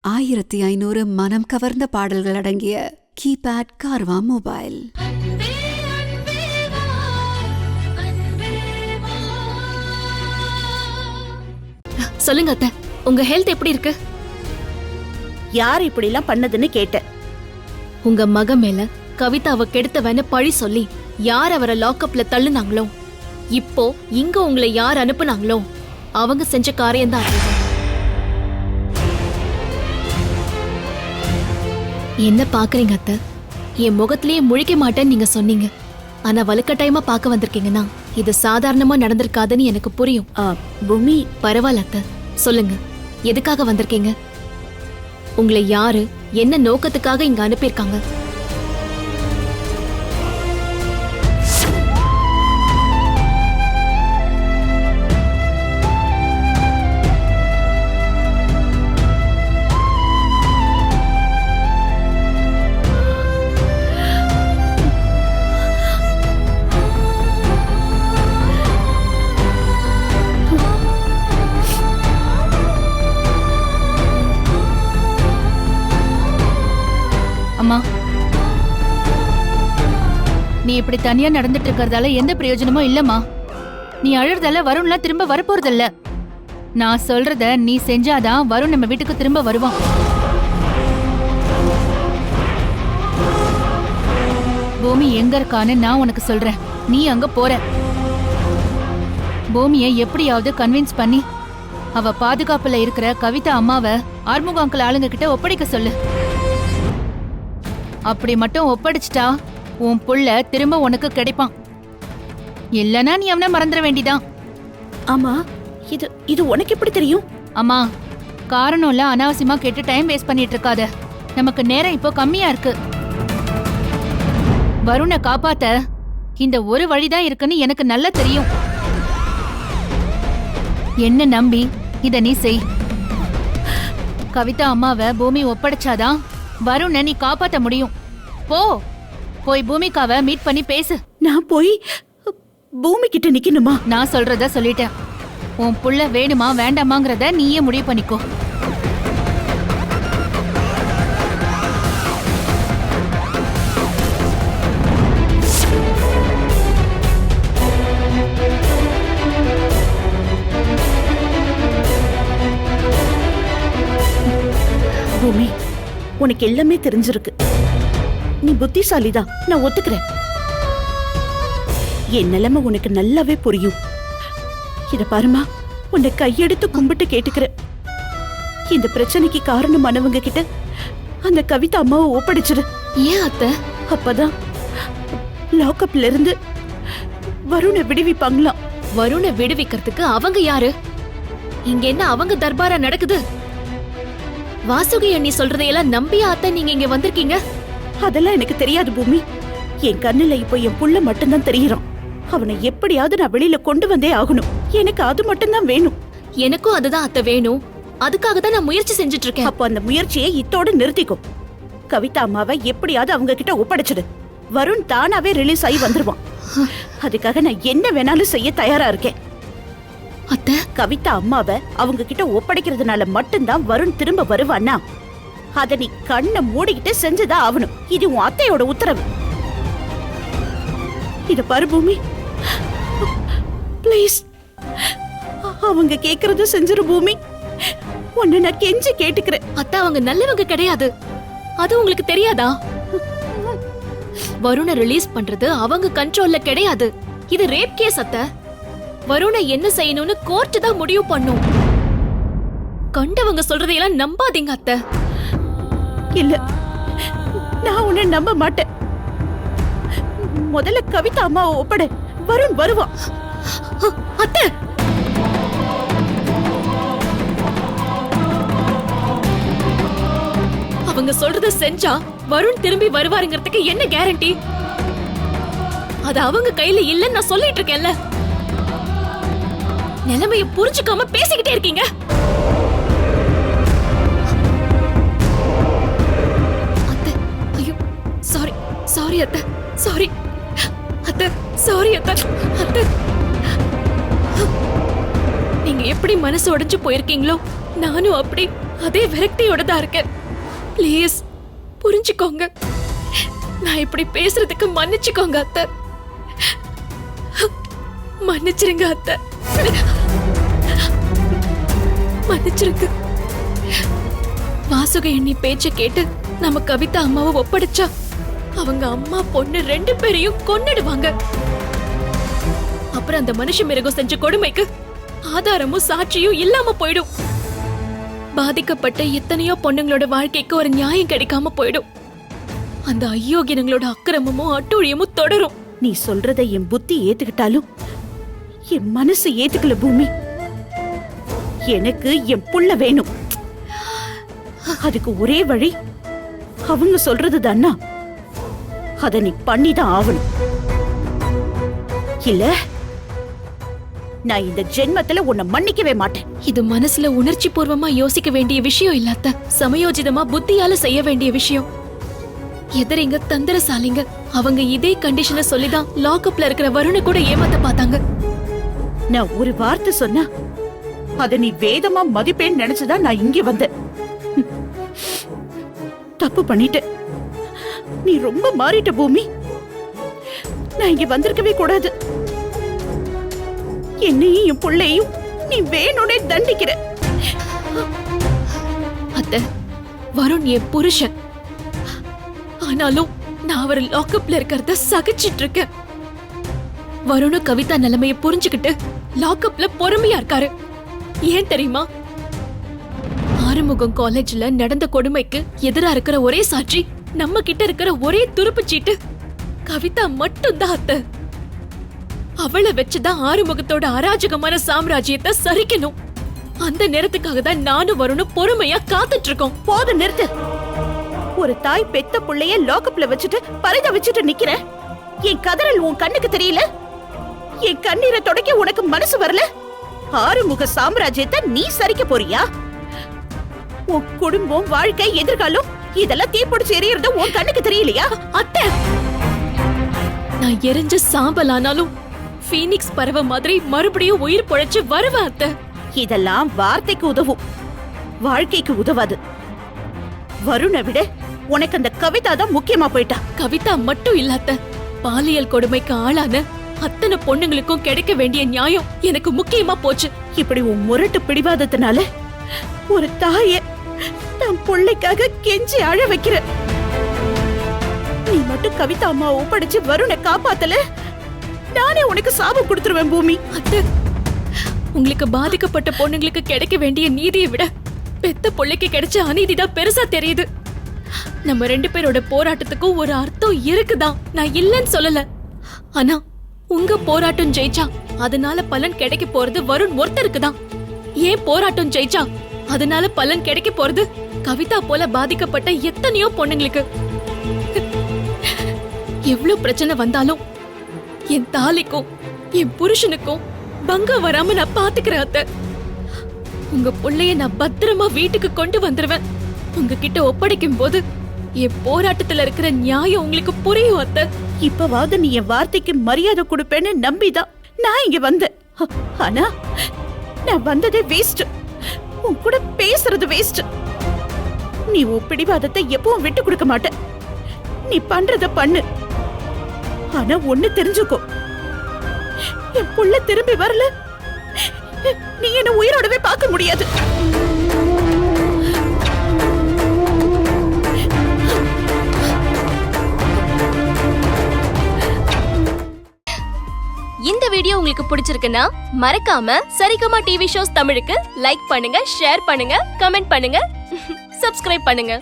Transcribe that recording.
1500 மனம் கவர்ந்த பாடல்கள் அடங்கிய கீபேட் கார்வா மொபைல். சொல்லுங்க அத்தை, உங்க ஹெல்த் எப்படி இருக்கு? யார் இப்படி எல்லாம் பண்ணதுன்னு கேட்டேன். உங்க மக மேல கவிதாவை கெடுத்தவன்னு பழி சொல்லி யார் அவரை லாக்அப்ல தள்ளுனாங்களோ, இப்போ இங்க உங்களை யார் அனுப்புனாங்களோ அவங்க செஞ்ச காரியம் தான். என்ன பாக்குறீங்க அத்தை? என் முகத்திலேயே முழிக்க மாட்டேன்னு நீங்க சொன்னீங்க. ஆனா வலுக்கட்டாயமா பார்க்க வந்திருக்கீங்கன்னா இது சாதாரணமா நடந்திருக்காதுன்னு எனக்கு புரியும். பூமி, பரவாயில்ல அத்தை, சொல்லுங்க, எதுக்காக வந்திருக்கீங்க? உங்களை யாரு என்ன நோக்கத்துக்காக இங்க அனுப்பியிருக்காங்க? அம்மா, நீ இப்படி தனியா நடந்துட்டு இருக்கறதால எந்த பிரயோஜனமும் இல்லம்மா. நீ அழுறதால வருண்லாம் திரும்ப வரப்போறதில்ல. நான் சொல்றத நீ செஞ்சாதான் வருண் நம்ம வீட்டுக்கு திரும்ப வருவான். பூமி எங்க இருக்கான்னு நான் உனக்கு சொல்றேன், நீ அங்க போற. பூமியை எப்படியாவது கன்வின்ஸ் பண்ணி அவ பாதுகாப்புல இருக்கிற கவிதா அம்மாவை ஆறுமுக அங்கிள் ஆளுங்க கிட்ட ஒப்படைக்க சொல்லு. அப்படி மட்டும் ஒப்படைச்சிட்டா உன் புள்ள திரும்ப உனக்கு கிடைப்பான். இல்லனா நீ அவனை மறந்துட வேண்டிதான். ஆமா, இது உனக்கு எப்படி தெரியும்? அம்மா, காரணம் இல்ல அனாவசியமா கேட்டு டைம் வேஸ்ட் பண்ணிட்டு இருக்காத. நமக்கு நேரம் இப்போ கம்மியா இருக்கு. வருணை காப்பாத்த இந்த ஒரு வழிதான் இருக்குன்னு எனக்கு நல்லா தெரியும். என்ன நம்பி இத நீ செய். கவிதா அம்மாவை பூமி ஒப்படைச்சாதான் வருணை நீ காப்பாத்த முடியும். போய் பூமிகாவை மீட் பண்ணி பேசு. நான் போய் பூமி கிட்ட நிக்கணுமா? நான் சொல்றத சொல்லிட்டேன். உன் புள்ள வேணுமா வேண்டாமாங்கிறத நீயே முடிவு பண்ணிக்கோ. பூமி, உனக்கு எல்லாமே தெரிஞ்சிருக்கு. நீ புத்திசாலிதான், நான் ஒத்துக்கிறேன். என் நிலைமை உனக்கு நல்லாவே புரியும். இத பாருமா, உன்னை கையெடுத்து கும்பிட்டு கேட்டுக்கிறேன். இந்த பிரச்சனைக்கு காரணமானவங்க கிட்ட அந்த கவிதா அம்மாவை ஒப்படைச்சிரு. ஏன் அத்தை? அப்பதான் லாக்அப்ல இருந்து வருணை விடுவிப்பாங்களாம். வருணை விடுவிக்கிறதுக்கு அவங்க யாரு? இங்க என்ன அவங்க தர்பாரா நடக்குது? வாசுகி அண்ணி சொல்றதையெல்லாம் நம்பியா அத்தை நீங்க இங்க வந்திருக்கீங்க? அதெல்லாம் எனக்கு தெரியாது பூமி. என் கண்ணுல இப்போ என் புள்ள மட்டும்தான் தெரியுறான். அவனை எப்படியாவது நான் வெளியில கொண்டு வந்தே ஆகணும். எனக்கு அது மட்டும்தான் வேணும். எனக்கும் அதுதான் அத்தை வேணும். அதுக்காக தான் நான் முயற்சி செஞ்சுட்டு இருக்கேன். அப்போ அந்த முயற்சியை இத்தோடு நிறுத்திக்கும். கவிதா அம்மாவை எப்படியாவது அவங்க கிட்ட ஒப்படைச்சிடு. வருண் தானாவே ரிலீஸ் ஆகி வந்துருவான். அதுக்காக நான் என்ன வேணாலும் செய்ய தயாரா இருக்கேன். அத்தை, கவிதா அம்மாவை அவங்க கிட்ட ஒப்படைக்கிறதுனால மட்டும்தான் வருண் திரும்ப வருவானா? அத நீ கண்ணை மூடிக்கிட்டு செஞ்சுதான் ஆகணும். இது உன் அத்தையோட உத்தரவு. இத பாரு பூமி, ப்ளீஸ் அவங்க கேக்குறத செஞ்சிரு பூமி. உன்னை நான் கெஞ்சி கேட்டுக்கிறேன். அத்தை, அவங்க நல்லவங்க கிடையாது. அது உங்களுக்கு தெரியாதா? வருணை ரிலீஸ் பண்றது அவங்க கண்ட்ரோல்ல கிடையாது. இது ரேப் கேஸ் அத்தை. வருணை என்ன செய்யணும்னு கோர்ட் தான் முடிவு பண்ணும். கண்டவங்க சொல்றதையெல்லாம் நம்பாதீங்க அத்தை. இல்ல, நான் உன்னை நம்ப மாட்டேன். முதல்ல கவிதா அம்மாவை ஒப்படை. வருண் வருவான். அத்தை, அவங்க சொல்றத செஞ்சா வருண் திரும்பி வருவாருங்கிறதுக்கு என்ன கேரண்டி? அது அவங்க கையில இல்லன்னு நான் சொல்லிட்டு இருக்கேன்ல. நிலைமைய புரிஞ்சுக்காம பேசிக்கிட்டே இருக்கீங்க. அத்தை, ஐயோ, சாரி அத்தை, சாரி அத்தை, சாரி அத்தை. அத்தை, நீங்க எப்படி மனசு உடைஞ்சு போயிருக்கீங்களோ நானும் அப்படி அதே விரக்தியோட தான் இருக்கேன். ப்ளீஸ் புரிஞ்சுக்கோங்க. நான் இப்படி பேசுறதுக்கு மன்னிச்சுக்கோங்க அத்தை. மன்னிச்சிருங்க அத்தை, மன்னிச்சிருங்க. வாசுக எண்ணி பேச்ச கேட்டு நம்ம கவிதா அம்மாவை ஒப்படைச்சா அவங்க அம்மா பொண்ணு 2 பேரையும் கொன்னுடுவாங்க. அப்புறம் அந்த மனுஷ மிருகம் செஞ்ச கொடுமைக்கு ஆதாரமும் சாட்சியும் இல்லாம போயிடும். பாதிக்கப்பட்ட எத்தனையோ பொண்ணுங்களோட வாழ்க்கைக்கு ஒரு நியாயம் கிடைக்காம போயிடும். அந்த அயோக்கியங்களோட அக்கிரமமும் அட்டூழியமும் தொடரும். நீ சொல்றதை என் புத்தி ஏத்துக்கிட்டாலும் என் மனசு ஏத்துக்கல பூமி. எனக்கு என் புள்ள வேணும். அதுக்கு ஒரே வழி அவங்க சொல்றது தானா, அத நீ பண்ணிதான் ஆகணும். இல்ல நான் இந்த ஜென்மத்துல உன்னை மன்னிக்கவே மாட்டேன். இது மனசுல உணர்ச்சி பூர்வமா யோசிக்க வேண்டிய விஷயம் இல்லாத, சமயோஜிதமா புத்தியால செய்ய வேண்டிய விஷயம். எதிரிங்க தந்திரசாலிங்க. அவங்க இதே கண்டிஷனை சொல்லிதான் லாக்அப்ல இருக்கிற வருணை கூட ஏமாத்த பார்த்தாங்க. நான் ஒரு வார்த்தை சொன்னா அத நீ வேதமா மதிப்பேன்னு நினைச்சுதான் நான் இங்க வந்தேன். தப்பு பண்ணிட்டேன். நீ ரொம்ப மாறிட்ட பூமி. நான் இங்க வந்திருக்கவே கூடாது. என்னையும் என் பிள்ளையும் நீ வேணும்னே தண்டிக்கிற. அத்தை, வருண் என் புருஷன். ஆனாலும் நான் அவர் லாக்அப்ல இருக்கிறத சகிச்சிட்டு இருக்கேன். வருணும் கவிதா நிலைமைய புரிஞ்சுக்கிட்டு லாக்அப்ல பொறுமையா இருக்காரு. ஏன் தெரியுமா? ஆறுமுகம் காலேஜ்ல நடந்த கொடுமைக்கு எதிரா இருக்கிற ஒரே சாட்சி, நம்ம கிட்ட இருக்கிற ஒரே துருப்புச்சீட்டு கவிதா மட்டும்தான் அத்தை. அவளை வச்சுதான் ஆறுமுகத்தோட அராஜகமான சாம்ராஜ்யத்தை சரிக்கணும். அந்த நேரத்துக்காக தான் நானும் வருணும் பொறுமையா காத்துட்டு இருக்கோம். போதும், நிறுத்து. ஒரு தாய் பெத்த புள்ளைய லாக்அப்ல வச்சுட்டு பரித வச்சுட்டு நிக்கிற. என் கதறல் உன் கண்ணுக்கு தெரியல? என் கண்ணீரை தொடக்க உனக்கு மனசு வரல? ஆறுமுக சாம்ராஜ்யத்தை நீ சரிக்க போறியா? உன் குடும்பம், வாழ்க்கை, எதிர்காலம் இதெல்லாம் தீப்பிடிச்சு எரியறது உன் கண்ணுக்கு தெரியலையா? அத்தை, நான் எரிஞ்ச சாம்பல் ஆனாலும் பீனிக்ஸ் பறவை மாதிரி மறுபடியும் உயிர் பொழைச்சு வருவேன் அத்தை. இதெல்லாம் வார்த்தைக்கு உதவும், வாழ்க்கைக்கு உதவாது. வருணை விட உனக்கு அந்த கவிதா தான் முக்கியமா போயிட்டா. கவிதா மட்டும் இல்லாத, பாலியல் கொடுமைக்கு ஆளான அத்தனை பொண்ணுங்களுக்கும் கிடைக்க வேண்டிய நியாயம் எனக்கு முக்கியமா போச்சு. இப்படி உன் முரட்டு பிடிவாதத்தினால ஒரு தாய தன் பிள்ளைக்காக கெஞ்சி அழ வைக்கிற. நீ மட்டும் கவிதா அம்மா ஒப்படைச்சு வருணை காப்பாத்தல, நானே உனக்கு சாபம் கொடுத்துருவேன் பூமி. அத்தை, உங்களுக்கு பாதிக்கப்பட்ட பொண்ணுங்களுக்கு கிடைக்க வேண்டிய நீதியை விட பெத்த பிள்ளைக்கு கிடைச்ச அநீதிதான் பெருசா தெரியுது. நம்ம 2 பேரோட போராட்டத்துக்கும் ஒரு அர்த்தம் இருக்குதான், நான் இல்லன்னு சொல்லல. ஆனா உங்க போராட்டம் ஜெயிச்சா அதனால பலன் கிடைக்க போறது வருண் ஒருத்தருக்கு தான். ஏன் போராட்டம் ஜெயிச்சா அதனால பலன் கிடைக்க போறது கவிதா போல பாதிக்கப்பட்ட எத்தனையோ பொண்ணுங்களுக்கு. எவ்வளவு பிரச்சனை வந்தாலும் என் தாலிக்கும் என் புருஷனுக்கும் பங்கம் வராம நான் பாத்துக்கிறேன் அத்தை. உங்க புள்ளைய நான் பத்திரமா வீட்டுக்கு கொண்டு வந்துருவேன். உங்ககிட்ட ஒப்படைக்கும் போது என் போராட்டத்துல இருக்கிற நியாயம் உங்களுக்கு புரியும் அத்தை. இப்பவாவது நீ என் வார்த்தைக்கு மரியாதை கொடுப்பேன்னு நம்பிதான் நான் இங்க வந்தேன். ஆனா நான் வந்ததே வேஸ்ட். உன் கூட பேசுறது வேஸ்ட். நீ உன் பிடிவாதத்தை எப்பவும் விட்டு கொடுக்க மாட்ட. நீ பண்றத பண்ணு. ஆனா ஒண்ணு தெரிஞ்சுக்கோ, என் புள்ள திரும்பி வரல, நீ என்ன உயிரோடவே பார்க்க முடியாது. இந்த வீடியோ உங்களுக்கு பிடிச்சிருக்குன்னா மறக்காம சரிகமா டிவி ஷோஸ் தமிழுக்கு லைக் பண்ணுங்க, ஷேர் பண்ணுங்க, கமெண்ட் பண்ணுங்க, சப்ஸ்கிரைப் பண்ணுங்க.